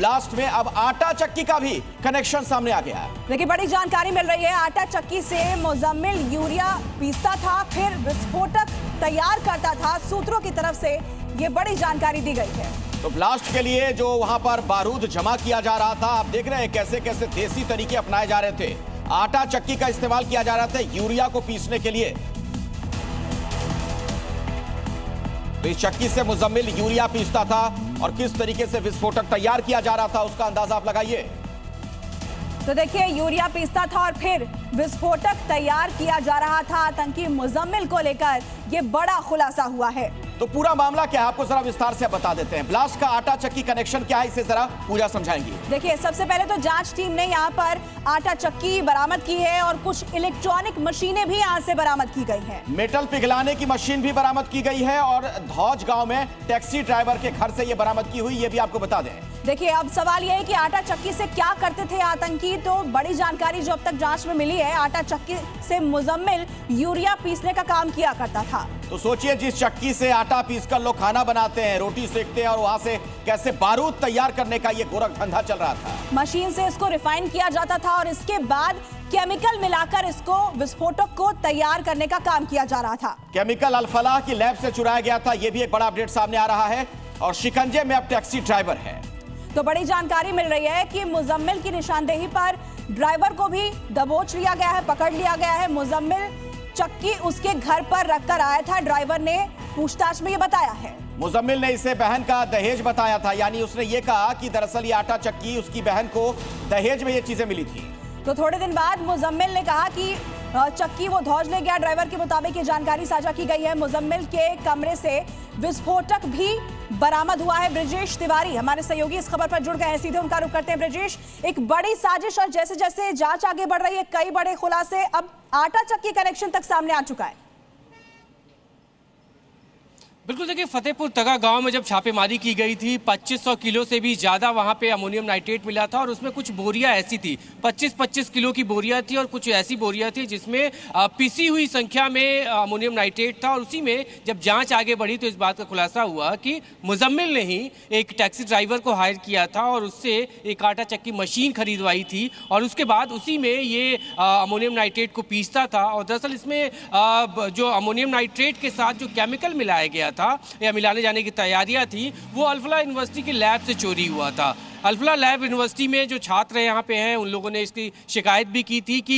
Blast में अब आटा चक्की का भी कनेक्शन सामने आ गया है। देखिए बड़ी जानकारी मिल रही है, आटा चक्की से मुजम्मिल यूरिया पीसता था, फिर विस्फोटक तैयार करता था। सूत्रों की तरफ से ये बड़ी जानकारी दी गई है। तो ब्लास्ट के लिए जो वहां पर बारूद जमा किया जा रहा था, आप देख रहे हैं कैसे कैसे देसी तरीके अपनाए जा रहे थे। आटा चक्की का इस्तेमाल किया जा रहा था यूरिया को पीसने के लिए। तो इस चक्की से मुजम्मिल यूरिया पीसता था और किस तरीके से विस्फोटक तैयार किया जा रहा था उसका अंदाजा आप लगाइए। तो देखिए यूरिया पीसता था और फिर विस्फोटक तैयार किया जा रहा था। आतंकी मुजम्मिल को लेकर यह बड़ा खुलासा हुआ है। तो पूरा मामला क्या है आपको जरा विस्तार से बता देते हैं। ब्लास्ट का आटा चक्की कनेक्शन क्या है इसे जरा पूजा समझाएंगी। देखिए सबसे पहले तो जांच टीम ने यहां पर आटा चक्की बरामद की है और कुछ इलेक्ट्रॉनिक मशीनें भी यहां से बरामद की गई हैं। मेटल पिघलाने की मशीन भी बरामद की गई है और धौज गांव में टैक्सी ड्राइवर के घर से यह बरामद की हुई, ये भी आपको बता दें। देखिए अब सवाल यह है कि आटा चक्की से क्या करते थे आतंकी। तो बड़ी जानकारी जो अब तक जांच में मिली है, आटा चक्की से मुजम्मिल यूरिया पीसने का काम किया करता था। तो सोचिए जिस चक्की से आटा पीसकर लोग खाना बनाते हैं, रोटी सेकते हैं, और वहां से कैसे बारूद तैयार करने का ये गोरख धंधा चल रहा था। मशीन से इसको रिफाइन किया जाता था और इसके बाद केमिकल मिलाकर इसको विस्फोटक को तैयार करने का काम किया जा रहा था। केमिकल अल-फलाह की लैब से चुराया गया था, यह भी एक बड़ा अपडेट सामने आ रहा है। और शिकंजे में अब टैक्सी ड्राइवर है। तो बड़ी जानकारी मिल रही है कि मुजम्मिल की निशानदेही पर ड्राइवर को भी दबोच लिया गया है, पकड़ लिया गया है। मुजम्मिल चक्की उसके घर पर रखकर आया था, ड्राइवर ने पूछताछ में ये बताया है। मुजम्मिल ने इसे बहन का दहेज बताया था, यानी उसने ये कहा कि दरअसल ये आटा चक्की उसकी बहन को दहेज में ये चीजें मिली थी। तो थोड़े दिन बाद मुजम्मिल ने कहा कि चक्की वो धौज ले गया। ड्राइवर के मुताबिक ये जानकारी साझा की गई है। मुजम्मिल के कमरे से विस्फोटक भी बरामद हुआ है। ब्रजेश तिवारी हमारे सहयोगी इस खबर पर जुड़ गए हैं, सीधे उनका रुख करते हैं। ब्रजेश, एक बड़ी साजिश और जैसे जैसे जांच आगे बढ़ रही है, कई बड़े खुलासे, अब आटा चक्की कनेक्शन तक सामने आ चुका है। बिल्कुल, देखिए फतेहपुर तगा गांव में जब छापेमारी की गई थी, 2500 किलो से भी ज़्यादा वहां पे अमोनियम नाइट्रेट मिला था और उसमें कुछ बोरियां ऐसी थी, 25-25 किलो की बोरियां थी और कुछ ऐसी बोरियां थी जिसमें पिसी हुई संख्या में अमोनियम नाइट्रेट था। और उसी में जब जांच आगे बढ़ी तो इस बात का खुलासा हुआ कि मुजम्मिल ने ही एक टैक्सी ड्राइवर को हायर किया था और उससे एक आटा चक्की मशीन खरीदवाई थी और उसके बाद उसी में ये अमोनियम नाइट्रेट को पीसता था। और दरअसल इसमें जो अमोनियम नाइट्रेट के साथ जो केमिकल मिलाया गया था या मिलाने जाने की तैयारियां थी, वो अल-फलाह यूनिवर्सिटी के लैब से चोरी हुआ था। अल-फलाह लैब यूनिवर्सिटी में जो छात्र यहाँ पे हैं उन लोगों ने इसकी शिकायत भी की थी कि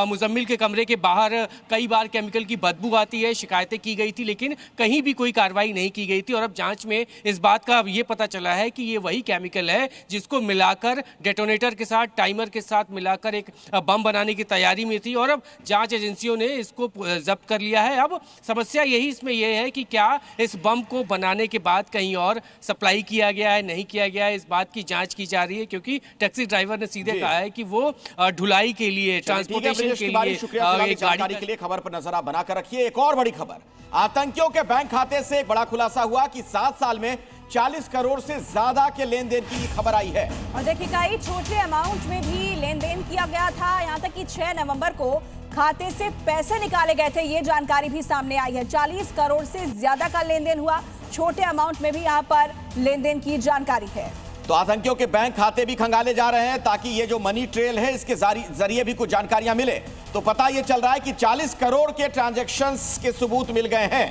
मुजम्मिल के कमरे के बाहर कई बार केमिकल की बदबू आती है, शिकायतें की गई थी, लेकिन कहीं भी कोई कार्रवाई नहीं की गई थी। और अब जांच में इस बात का ये पता चला है कि ये वही केमिकल है जिसको मिलाकर डेटोनेटर के साथ, टाइमर के साथ मिलाकर एक बम बनाने की तैयारी में थी और अब जाँच एजेंसियों ने इसको जब्त कर लिया है। अब समस्या यही इसमें यह है कि क्या इस बम को बनाने के बाद कहीं और सप्लाई किया गया है, नहीं किया गया है, इस बात की जांच की जा रही है। क्योंकि टैक्सी ड्राइवर ने सीधे कहा है कि वो ढुलाई के लिए, ट्रांसपोर्टेशन के लिए, जानकारी के लिए खबर पर नजर आप बनाकर रखिए। एक और बड़ी खबर, आतंकियों के बैंक खाते से एक बड़ा खुलासा हुआ कि 7 साल में 40 करोड़ से ज्यादा के लेन देन की खबर आई है। और देखिए कई छोटे अमाउंट में भी लेन देन किया गया था। यहाँ तक कि 6 नवंबर को खाते से पैसे निकाले गए थे, ये जानकारी भी सामने आई है। 40 करोड़ से ज्यादा का लेन देन हुआ, छोटे अमाउंट में भी यहाँ पर लेन देन की जानकारी है। तो आतंकियों के बैंक खाते भी खंगाले जा रहे हैं ताकि ये जो मनी ट्रेल है इसके जरिए भी कुछ जानकारियां मिले। तो पता ये चल रहा है कि 40 करोड़ के ट्रांजैक्शंस के सबूत मिल गए हैं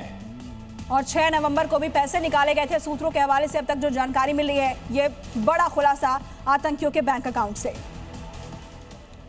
और 6 नवंबर को भी पैसे निकाले गए थे। सूत्रों के हवाले से अब तक जो जानकारी मिली है, ये बड़ा खुलासा आतंकियों के बैंक अकाउंट से।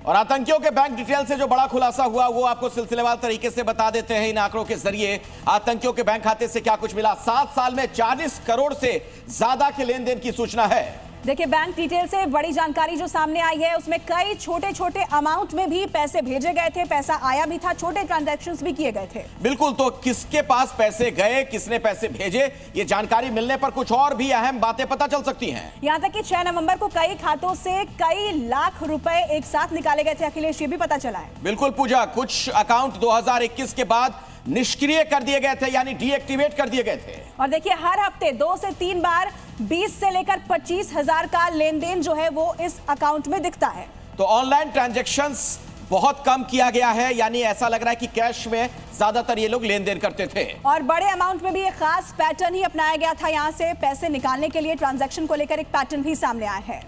और आतंकियों के बैंक डिटेल से जो बड़ा खुलासा हुआ वो आपको सिलसिलेवार तरीके से बता देते हैं इन आंकड़ों के जरिए। आतंकियों के बैंक खाते से क्या कुछ मिला, 7 साल में 40 करोड़ से ज्यादा के लेन देन की सूचना है। देखिए बैंक डिटेल से बड़ी जानकारी जो सामने आई है, उसमें कई छोटे छोटे अमाउंट में भी पैसे भेजे गए थे, पैसा आया भी था, छोटे ट्रांजैक्शंस भी किए गए थे। बिल्कुल, तो किसके पास पैसे गए, किसने पैसे भेजे, ये जानकारी मिलने पर कुछ और भी अहम बातें पता चल सकती हैं। यहाँ तक कि 6 नवंबर को कई खातों से कई लाख रुपए एक साथ निकाले गए थे। अखिलेश, ये भी पता चला है। बिल्कुल पूजा, कुछ अकाउंट 2021 के बाद निष्क्रिय कर दिए गए थे, यानी डीएक्टिवेट कर दिए गए थे। और देखिए हर हफ्ते 2 से 3 बार 20 से लेकर 25 हजार का लेन देन जो है वो इस अकाउंट में दिखता है। तो ऑनलाइन ट्रांजैक्शंस बहुत कम किया गया है, यानी ऐसा लग रहा है कि कैश में ज्यादातर ये लोग लेन देन करते थे। और बड़े अमाउंट में भी एक खास पैटर्न ही अपनाया गया था। यहां से पैसे निकालने के लिए ट्रांजैक्शन को लेकर एक पैटर्न भी सामने आया है।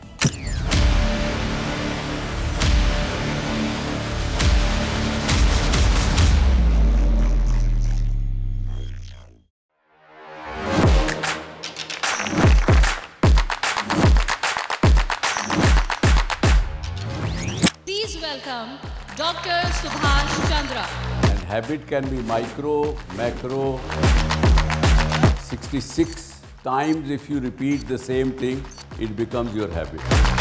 Welcome Dr. Subhash Chandra. And habit can be micro, macro, 66 times if you repeat the same thing, it becomes your habit.